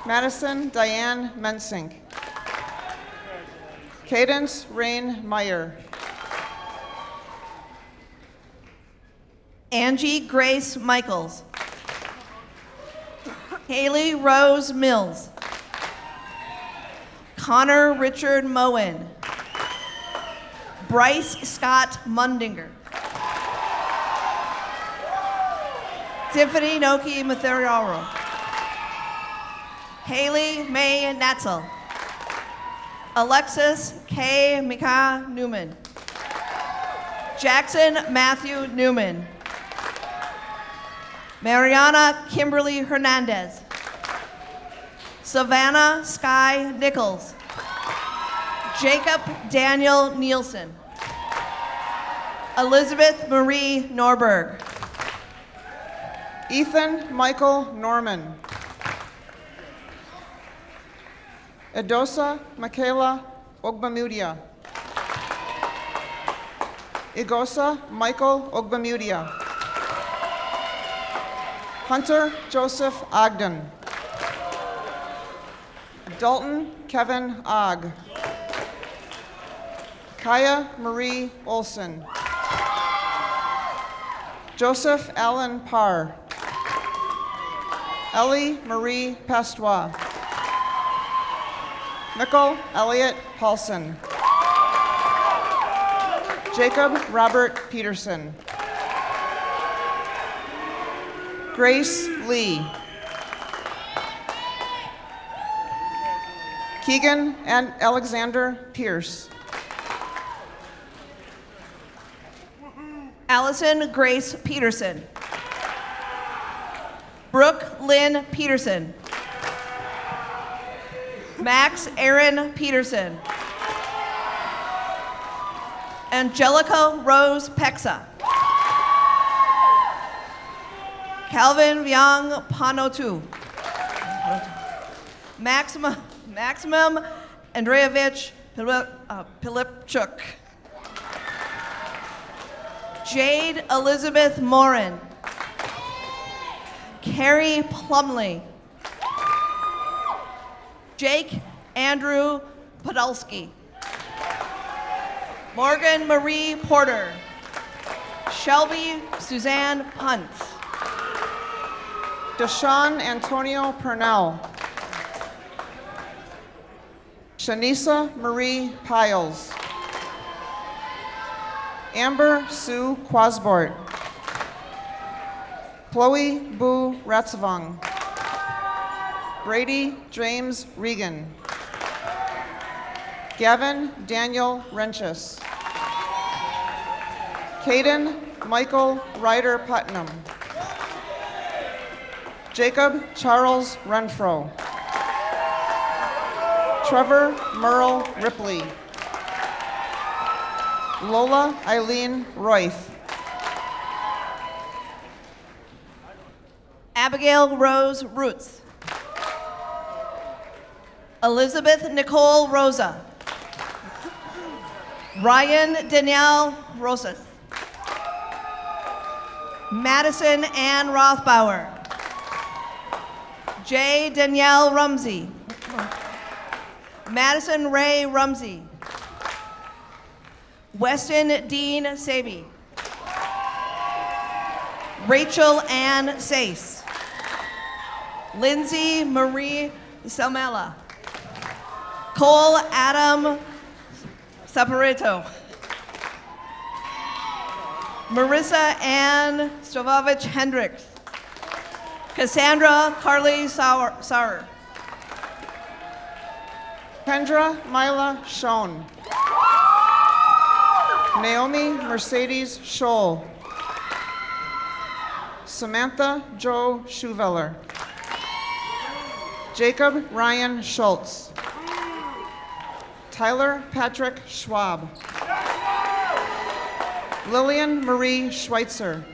Madison Diane Mensink. Cadence Rain Meyer. Angie Grace Michaels. Haley Rose Mills. Connor Richard Moen. Bryce Scott Mundinger. Tiffany Noki Matheriaro. Haley May Natzel. Alexis K. Mika Newman. Jackson Matthew Newman. Mariana Kimberly Hernandez. Savannah Sky Nichols. Jacob Daniel Nielsen. Elizabeth Marie Norberg. Ethan Michael Norman. Edosa Michaela Ogbamudia. Igosa Michael Ogbamudia. Hunter Joseph Ogden. Dalton Kevin Ogg. Kaya Marie Olson. Joseph Allen Parr. Ellie Marie Pastois. Mikkel Elliott Paulson. Jacob Robert Peterson. Grace Lee. Keegan and Alexander Pierce. Allison Grace Peterson. Brooke Lynn Peterson. Max Aaron Peterson. Angelica Rose Pexa. Calvin Vyang Panotu. Maximum Andreevich Pilipchuk. Jade Elizabeth Morin. Carrie Plumley. Jake Andrew Podolsky. Morgan Marie Porter. Shelby Suzanne Punt. Deshaun Antonio Purnell. Shanisa Marie Piles. Amber Sue Quasbort. Chloe Boo Ratsavong. Brady James Regan. Gavin Daniel Renchis. Caden Michael Ryder Putnam. Jacob Charles Renfro. Trevor Merle Ripley. Lola Eileen Royth. Abigail Rose Roots. Elizabeth Nicole Rosa. Ryan Danielle Rosas. Madison Ann Rothbauer. J. Danielle Rumsey. Madison Ray Rumsey. Weston Dean Saby. Rachel Ann Sace. Lindsay Marie Selmela. Cole Adam Saporito. Marissa Ann Stovovich Hendricks. Cassandra Carly Sauer. Kendra Mila Schoen. Naomi Mercedes Scholl. Samantha Joe Schuveller. Jacob Ryan Schultz. Tyler Patrick Schwab. Lillian Marie Schweitzer.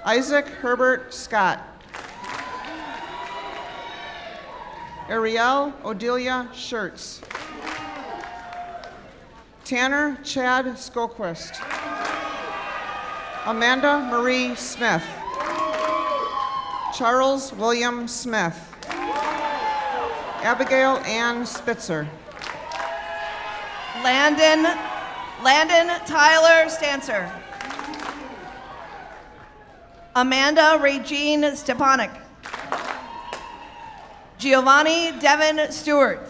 Isaac Herbert Scott. Ariel Odelia Schertz. Tanner Chad Skoquist. Amanda Marie Smith. Charles William Smith. Abigail Ann Spitzer. Landon Tyler Stancer. Amanda Regine Stepanek. Giovanni Devin Stewart.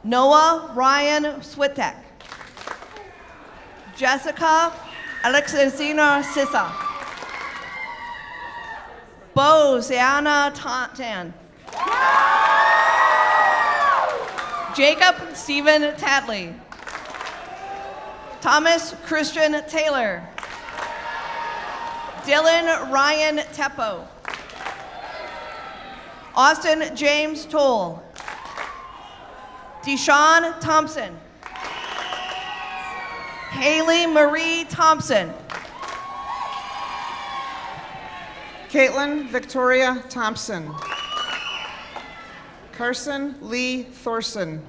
Noah Ryan Switek. Jessica Alexisina Sissa. Bo Sienna Tan. Jacob Stephen Tatley. Thomas Christian Taylor. Dylan Ryan Teppo. Austin James Toll. Deshaun Thompson. Haley Marie Thompson. Caitlin Victoria Thompson. Carson Lee Thorson.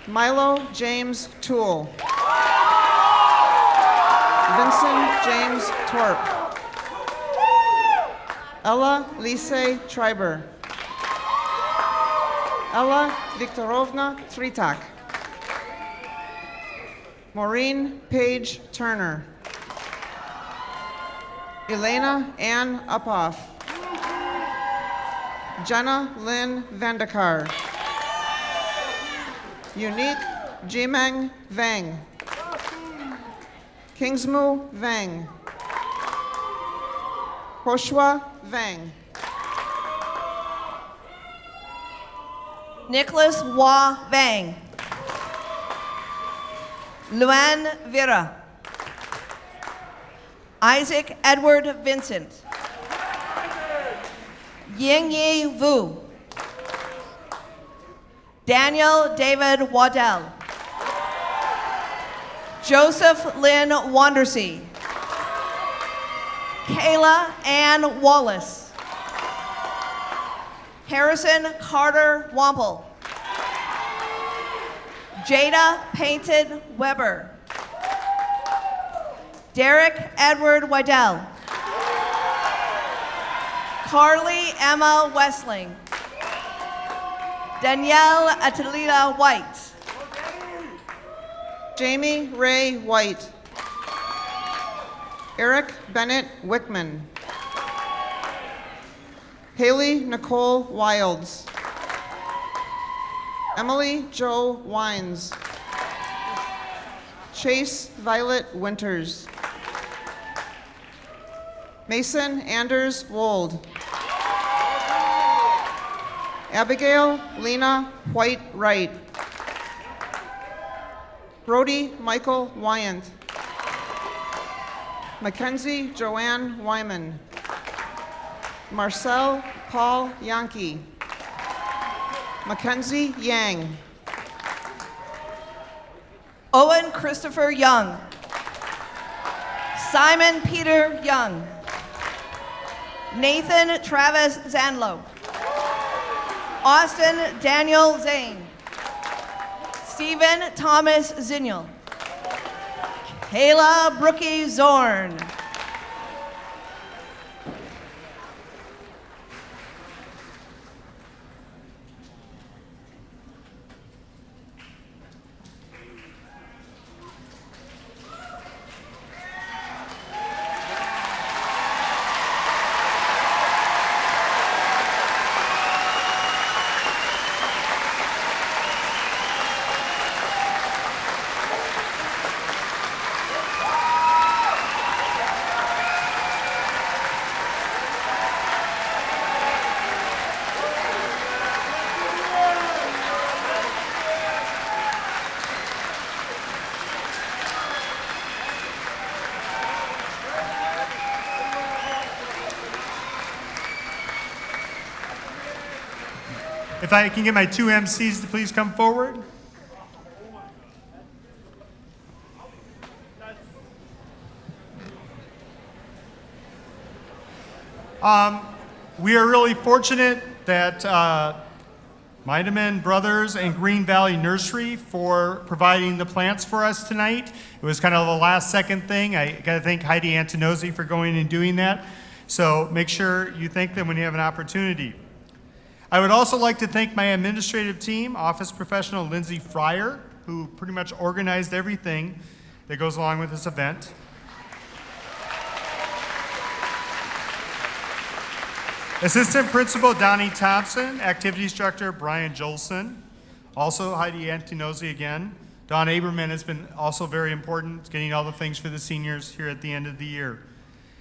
Milo James Toole. Vincent James Torp. Ella Lise Triber. Ella Viktorovna Tritak. Maureen Page Turner. Elena Ann Uphoff. Jenna Lynn Vandekar. Unique Jimeng Vang. Kingsmu Vang. Hoshua Vang. Nicholas Wah Vang. Luan Vera. Isaac Edward Vincent. Yingyi Vu. Daniel David Waddell. Joseph Lynn Wandersea. Kayla Ann Wallace. Harrison Carter Wample. Jada Painted Weber. Derek Edward Wydell. Carly Emma Westling. Danielle Atalila White. Jamie Ray White. Eric Bennett Wickman. Haley Nicole Wilds. Emily Jo Wines. Chase Violet Winters. Mason Anders Wold. Abigail Lena White Wright. Brody Michael Wyant. Mackenzie Joanne Wyman. Marcel Paul Yankee. Mackenzie Yang. Owen Christopher Young. Simon Peter Young. Nathan Travis Zanlow. Austin Daniel Zane. Stephen Thomas Zinnial. Kayla Brookie Zorn. If I can get my two MCs to please come forward. We are really fortunate that Meideman Brothers and Green Valley Nursery for providing the plants for us tonight. It was kind of a last second thing. I gotta thank Heidi Antonozzi for going and doing that. So make sure you thank them when you have an opportunity. I would also like to thank my administrative team, office professional Lindsay Fryer, who pretty much organized everything that goes along with this event. Assistant Principal Donnie Thompson, Activities Director Brian Jolson, also Heidi Antonozzi again. Don Aberman has been also very important, getting all the things for the seniors here at the end of the year.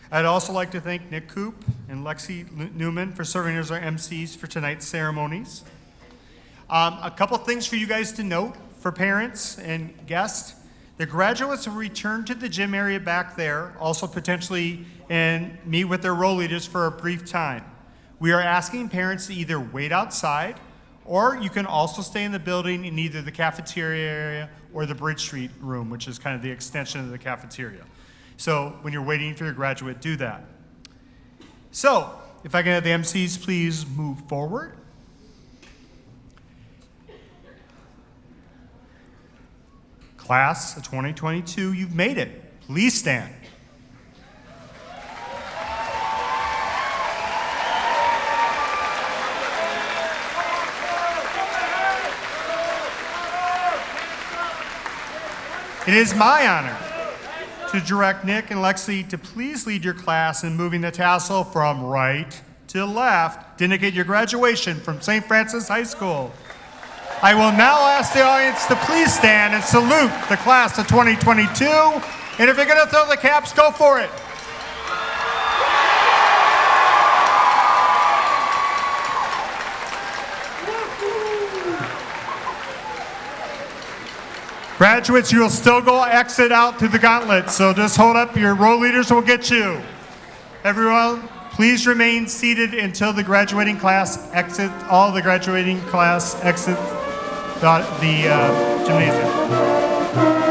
I'd also like to thank Nick Coop and Lexi Newman for serving as our MCs for tonight's ceremonies. A couple things for you guys to note for parents and guests. The graduates will return to the gym area back there, also potentially and meet with their role leaders for a brief time. We are asking parents to either wait outside, or you can also stay in the building in either the cafeteria area or the Bridge Street room, which is kind of the extension of the cafeteria. So when you're waiting for your graduate, do that. So if I can have the MCs please move forward. Class of 2022, you've made it. Please stand. It is my honor to direct Nick and Lexi to please lead your class in moving the tassel from right to left to indicate your graduation from St. Francis High School. I will now ask the audience to please stand and salute the class of 2022. And if you're going to throw the caps, go for it. Graduates, you will still go exit out through the gauntlet, so just hold up. Your row leaders will get you. Everyone, please remain seated until the graduating class exit. All the graduating class exit the gymnasium.